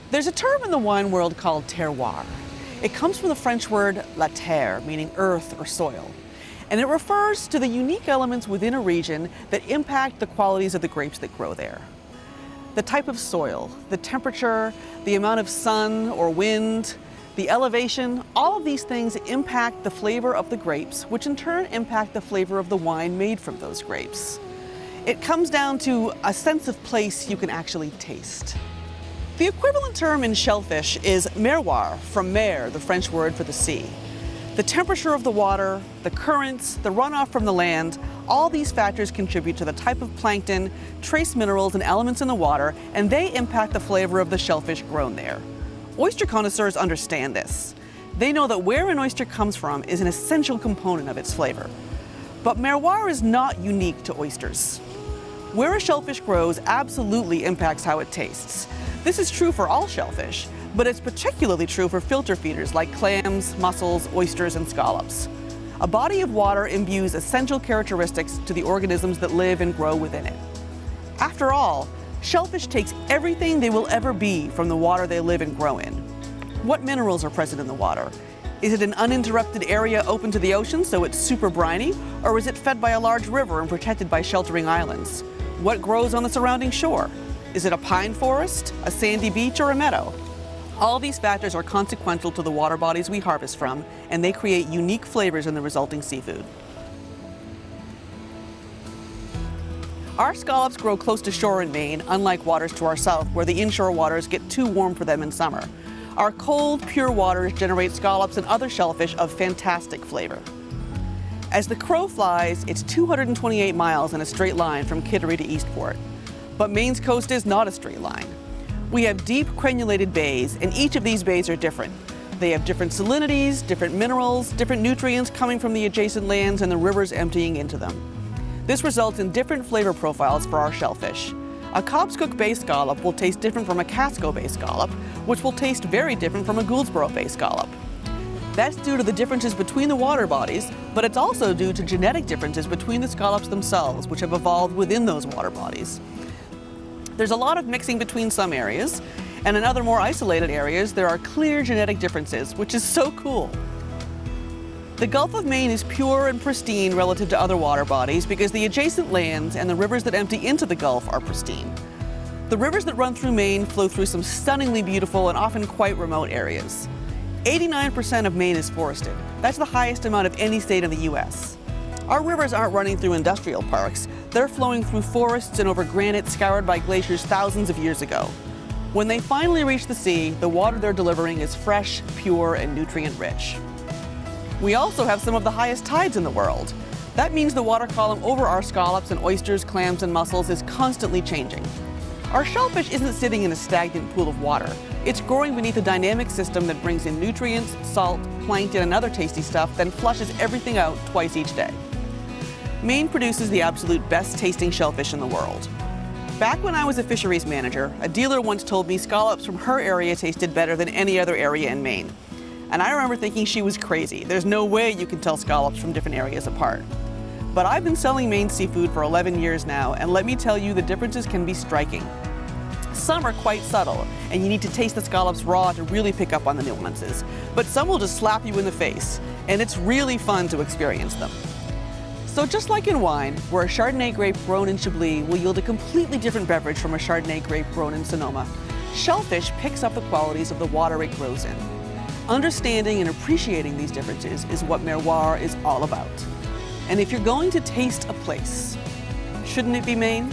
There's a term in the wine world called terroir. It comes from the French word la terre, meaning earth or soil. And it refers to the unique elements within a region that impact the qualities of the grapes that grow there. The type of soil, the temperature, the amount of sun or wind, the elevation, all of these things impact the flavor of the grapes, which in turn impact the flavor of the wine made from those grapes. It comes down to a sense of place you can actually taste. The equivalent term in shellfish is merroir, from mer, the French word for the sea. The temperature of the water, the currents, the runoff from the land, all these factors contribute to the type of plankton, trace minerals, and elements in the water, and they impact the flavor of the shellfish grown there. Oyster connoisseurs understand this. They know that where an oyster comes from is an essential component of its flavor. But merroir is not unique to oysters. Where a shellfish grows absolutely impacts how it tastes. This is true for all shellfish, but it's particularly true for filter feeders like clams, mussels, oysters, and scallops. A body of water imbues essential characteristics to the organisms that live and grow within it. After all, shellfish takes everything they will ever be from the water they live and grow in. What minerals are present in the water? Is it an uninterrupted area open to the ocean, so it's super briny, or is it fed by a large river and protected by sheltering islands? What grows on the surrounding shore? Is it a pine forest, a sandy beach, or a meadow? All these factors are consequential to the water bodies we harvest from, and they create unique flavors in the resulting seafood. Our scallops grow close to shore in Maine, unlike waters to our south, where the inshore waters get too warm for them in summer. Our cold, pure waters generate scallops and other shellfish of fantastic flavor. As the crow flies, it's 228 miles in a straight line from Kittery to Eastport. But Maine's coast is not a straight line. We have deep crenulated bays, and each of these bays are different. They have different salinities, different minerals, different nutrients coming from the adjacent lands and the rivers emptying into them. This results in different flavor profiles for our shellfish. A Cobscook Bay scallop will taste different from a Casco Bay scallop, which will taste very different from a Gouldsboro Bay scallop. That's due to the differences between the water bodies, but it's also due to genetic differences between the scallops themselves, which have evolved within those water bodies. There's a lot of mixing between some areas, and in other more isolated areas, there are clear genetic differences, which is so cool. The Gulf of Maine is pure and pristine relative to other water bodies because the adjacent lands and the rivers that empty into the Gulf are pristine. The rivers that run through Maine flow through some stunningly beautiful and often quite remote areas. 89% of Maine is forested. That's the highest amount of any state in the U.S. Our rivers aren't running through industrial parks. They're flowing through forests and over granite scoured by glaciers thousands of years ago. When they finally reach the sea, the water they're delivering is fresh, pure, and nutrient-rich. We also have some of the highest tides in the world. That means the water column over our scallops and oysters, clams, and mussels is constantly changing. Our shellfish isn't sitting in a stagnant pool of water. It's growing beneath a dynamic system that brings in nutrients, salt, plankton, and other tasty stuff, then flushes everything out twice each day. Maine produces the absolute best tasting shellfish in the world. Back when I was a fisheries manager, a dealer once told me scallops from her area tasted better than any other area in Maine. And I remember thinking she was crazy. There's no way you can tell scallops from different areas apart. But I've been selling Maine seafood for 11 years now, and let me tell you, the differences can be striking. Some are quite subtle, and you need to taste the scallops raw to really pick up on the nuances. But some will just slap you in the face, and it's really fun to experience them. So just like in wine, where a Chardonnay grape grown in Chablis will yield a completely different beverage from a Chardonnay grape grown in Sonoma, shellfish picks up the qualities of the water it grows in. Understanding and appreciating these differences is what Merroir is all about. And if you're going to taste a place, shouldn't it be Maine?